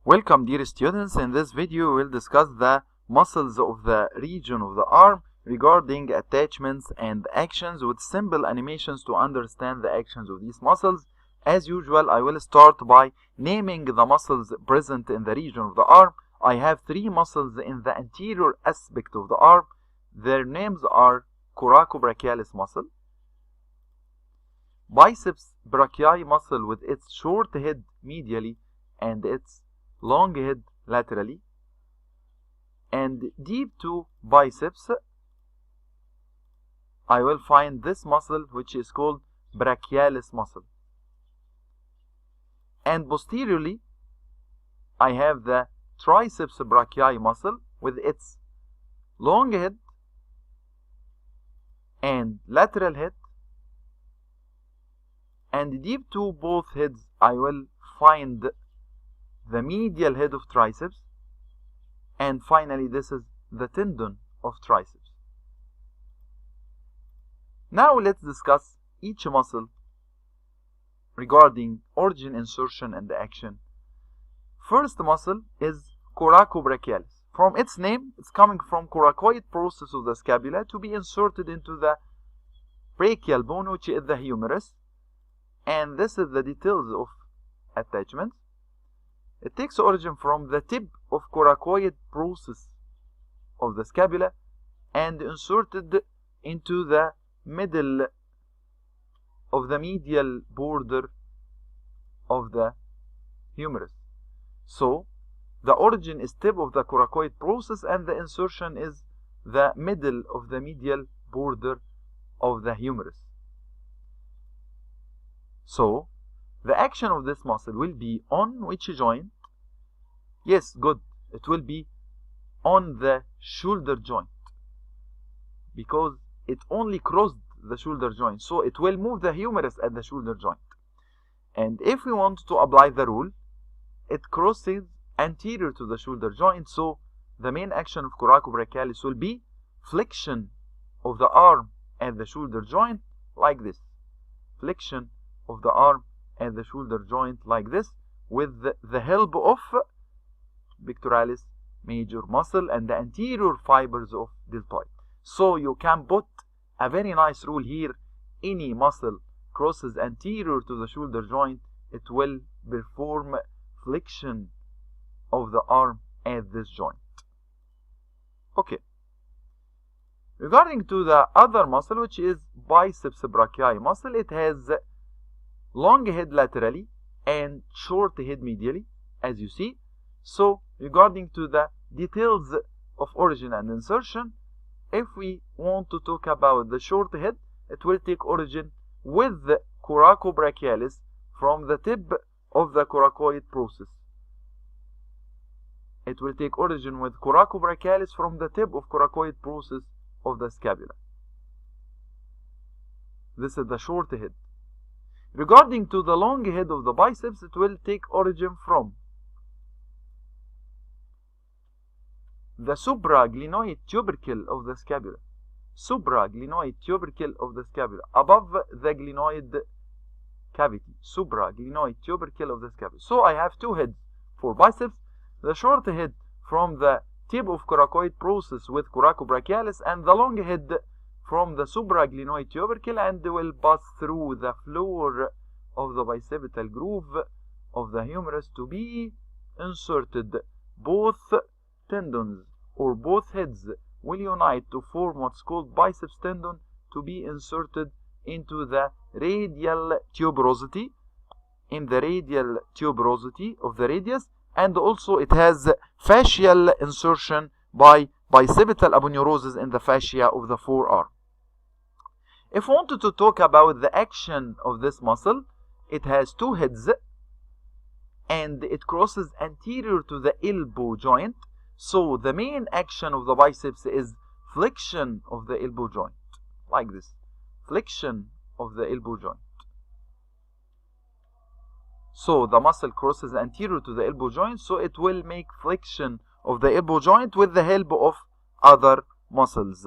Welcome dear students. In this video we'll discuss the muscles of the region of the arm regarding attachments and actions with simple animations to understand the actions of these muscles. As usual, I will start by naming the muscles present in the region of the arm. I have three muscles in the anterior aspect of the arm. Their names are Coracobrachialis Muscle, Biceps Brachii Muscle with its short head medially and its long head laterally, and deep to biceps I will find this muscle which is called Brachialis Muscle, and posteriorly I have the triceps brachii muscle with its long head and lateral head, and deep to both heads I will find the medial head of triceps, and finally this is the tendon of triceps. Now let's discuss each muscle regarding origin, insertion and action. First muscle is Coracobrachialis. From its name, it's coming from coracoid process of the scapula to be inserted into the brachial bone, which is the humerus, and this is the details of attachment. It takes origin from the tip of coracoid process of the scapula and inserted into the middle of the medial border of the humerus. So the origin is tip of the coracoid process and the insertion is the middle of the medial border of the humerus. So the action of this muscle will be on which joint? Yes, good. It will be on the shoulder joint because it only crossed the shoulder joint. So it will move the humerus at the shoulder joint. And if we want to apply the rule, it crosses anterior to the shoulder joint. So the main action of Coracobrachialis will be flexion of the arm at the shoulder joint like this. Flexion of the arm at the shoulder joint like this with the help of pectoralis major muscle and the anterior fibers of deltoid. So you can put a very nice rule here. Any muscle crosses anterior to the shoulder joint, it will perform flexion of the arm at this joint. Okay. Regarding to the other muscle, which is biceps brachii muscle, it has long head laterally and short head medially, as you see. So regarding to the details of origin and insertion, if we want to talk about the short head, it will take origin with the Coracobrachialis from the tip of the coracoid process. It will take origin with Coracobrachialis from the tip of coracoid process of the scapula. This is the short head. Regarding to the long head of the biceps, it will take origin from the supraglenoid tubercle of the scapula. Supraglenoid tubercle of the scapula, above the glenoid cavity. Supraglenoid tubercle of the scapula. So I have two heads for biceps. The short head from the tip of coracoid process with Coracobrachialis, and the long head from the supraglenoid tubercle, and will pass through the floor of the bicipital groove of the humerus to be inserted. Both tendons or both heads will unite to form what's called biceps tendon to be inserted into the radial tuberosity, in the radial tuberosity of the radius, and also it has fascial insertion by bicipital aponeurosis in the fascia of the forearm. If we wanted to talk about the action of this muscle, it has two heads and it crosses anterior to the elbow joint. So the main action of the biceps is flexion of the elbow joint, like this. Flexion of the elbow joint. So the muscle crosses anterior to the elbow joint, so it will make flexion of the elbow joint with the help of other muscles.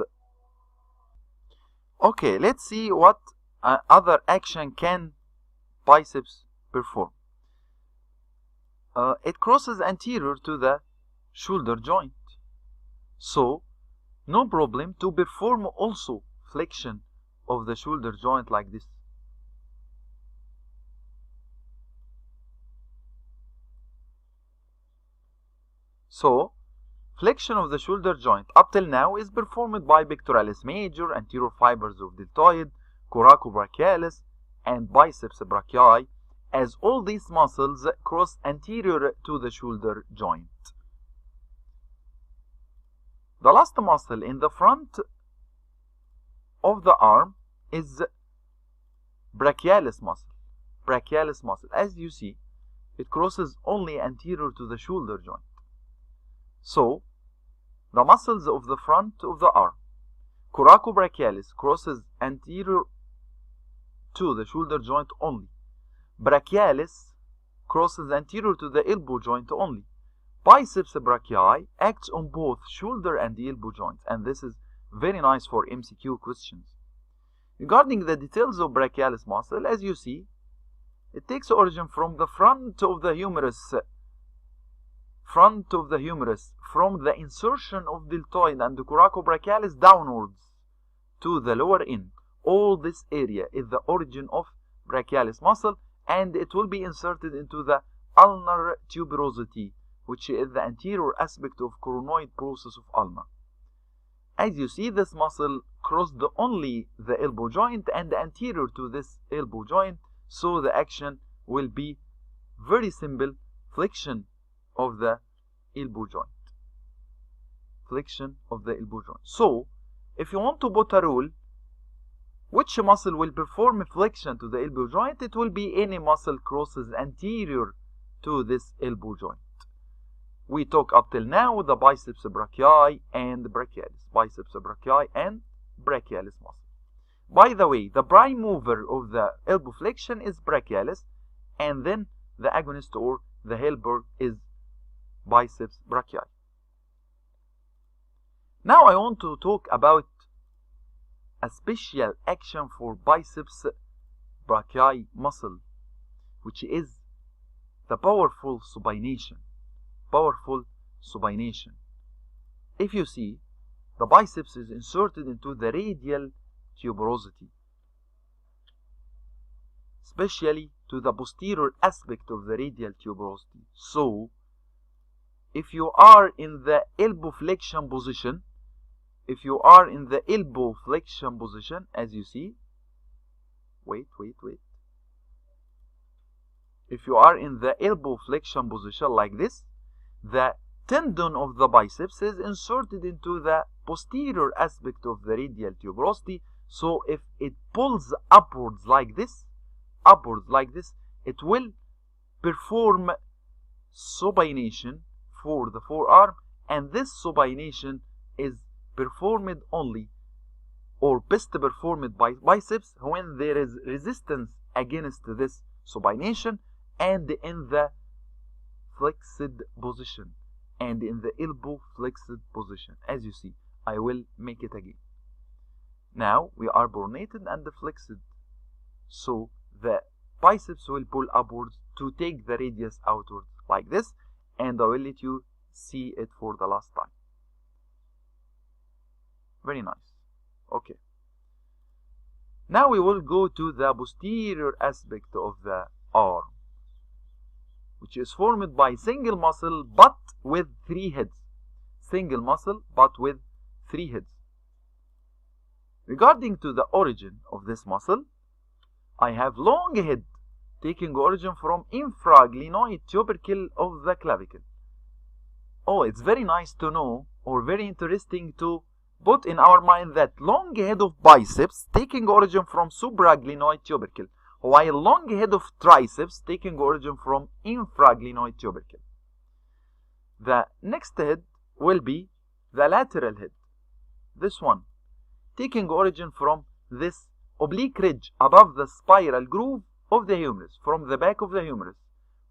Okay, let's see what other action can biceps perform. it crosses anterior to the shoulder joint. So, no problem to perform also flexion of the shoulder joint like this. So, flexion of the shoulder joint up till now is performed by pectoralis major, anterior fibers of deltoid, coracobrachialis, and biceps brachii, as all these muscles cross anterior to the shoulder joint. The last muscle in the front of the arm is brachialis muscle. Brachialis muscle, as you see, it crosses only anterior to the shoulder joint. So, the muscles of the front of the arm, coracobrachialis crosses anterior to the shoulder joint only. Brachialis crosses anterior to the elbow joint only. Biceps brachii acts on both shoulder and the elbow joints, and this is very nice for MCQ questions. Regarding the details of brachialis muscle, as you see, it takes origin from the front of the humerus, from the insertion of deltoid and the coracobrachialis downwards to the lower end. All this area is the origin of brachialis muscle, and it will be inserted into the ulnar tuberosity, which is the anterior aspect of coronoid process of ulna. As you see, this muscle crossed only the elbow joint and anterior to this elbow joint, so the action will be very simple, flexion of the elbow joint. Flexion of the elbow joint. So, if you want to put a rule, which muscle will perform flexion to the elbow joint? It will be any muscle crosses anterior to this elbow joint. We talk up till now the biceps brachii and brachialis. Biceps brachii and brachialis muscle. By the way, the prime mover of the elbow flexion is brachialis, and then the agonist or the helper is biceps brachii. Now I want to talk about a special action for biceps brachii muscle, which is the powerful supination. Powerful supination. If you see, the biceps is inserted into the radial tuberosity, especially to the posterior aspect of the radial tuberosity. So, if you are in the elbow flexion position, as you see, if you are in the elbow flexion position like this, the tendon of the biceps is inserted into the posterior aspect of the radial tuberosity. So if it pulls upwards like this, it will perform supination for the forearm, and this supination is performed only or best performed by biceps when there is resistance against this supination and in the flexed position, and in the elbow flexed position. As you see, I will make it again. Now we are pronated and flexed, so the biceps will pull upwards to take the radius outwards like this, and I will let you see it for the last time. Very nice. Okay. Now we will go to the posterior aspect of the arm, which is formed by single muscle but with 3 heads. Single muscle but with 3 heads. Regarding to the origin of this muscle, I have long head taking origin from infraglenoid tubercle of the clavicle. Oh, it's very nice to know, or very interesting to put in our mind, that long head of biceps taking origin from supraglenoid tubercle, while long head of triceps taking origin from infraglenoid tubercle. The next head will be the lateral head, this one, taking origin from this oblique ridge above the spiral groove of the humerus, from the back of the humerus,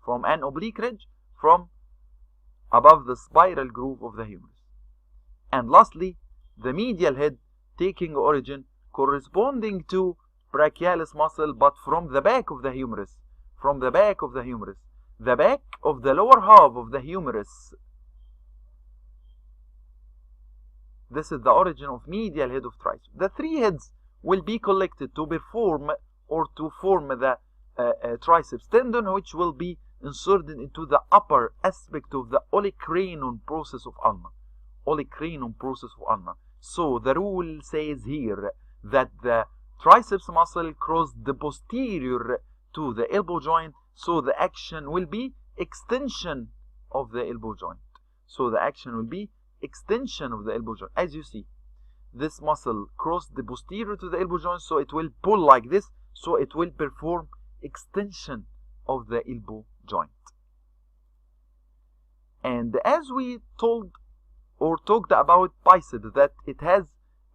from an oblique ridge from above the spiral groove of the humerus. And lastly, the medial head taking origin corresponding to brachialis muscle but from the back of the humerus, the back of the lower half of the humerus. This is the origin of medial head of triceps. The three heads will be collected to perform or to form the triceps tendon, which will be inserted into the upper aspect of the olecranon process of ulna. Olecranon process of ulna. So the rule says here that the triceps muscle crossed the posterior to the elbow joint, so the action will be extension of the elbow joint. So the action will be extension of the elbow joint. As you see, this muscle crossed the posterior to the elbow joint, so it will pull like this, so it will perform extension of the elbow joint. And as we told or talked about biceps, that it has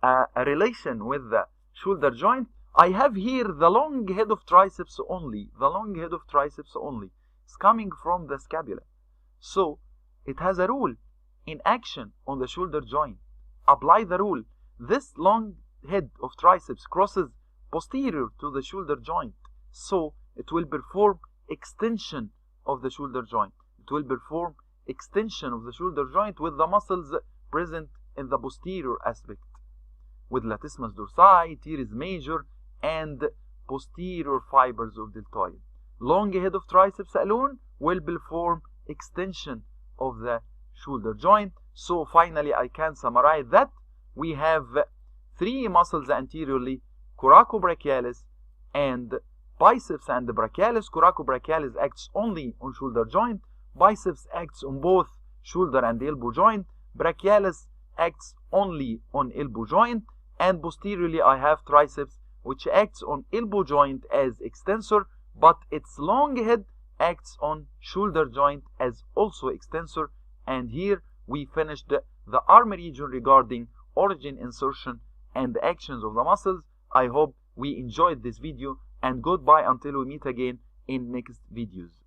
a relation with the shoulder joint, I have here the long head of triceps only. The long head of triceps only. It's coming from the scapula. So it has a rule in action on the shoulder joint. Apply the rule. This long head of triceps crosses posterior to the shoulder joint. So it will perform extension of the shoulder joint. It will perform extension of the shoulder joint with the muscles present in the posterior aspect, with latissimus dorsi, teres major, and posterior fibers of deltoid. Long head of triceps alone will perform extension of the shoulder joint. So finally I can summarize that we have three muscles anteriorly: coracobrachialis and biceps and the brachialis. Coracobrachialis acts only on shoulder joint. Biceps acts on both shoulder and elbow joint. Brachialis acts only on elbow joint. And posteriorly I have triceps, which acts on elbow joint as extensor, but its long head acts on shoulder joint as also extensor. And here we finished the arm region regarding origin, insertion, and the actions of the muscles. I hope we enjoyed this video, and goodbye until we meet again in next videos.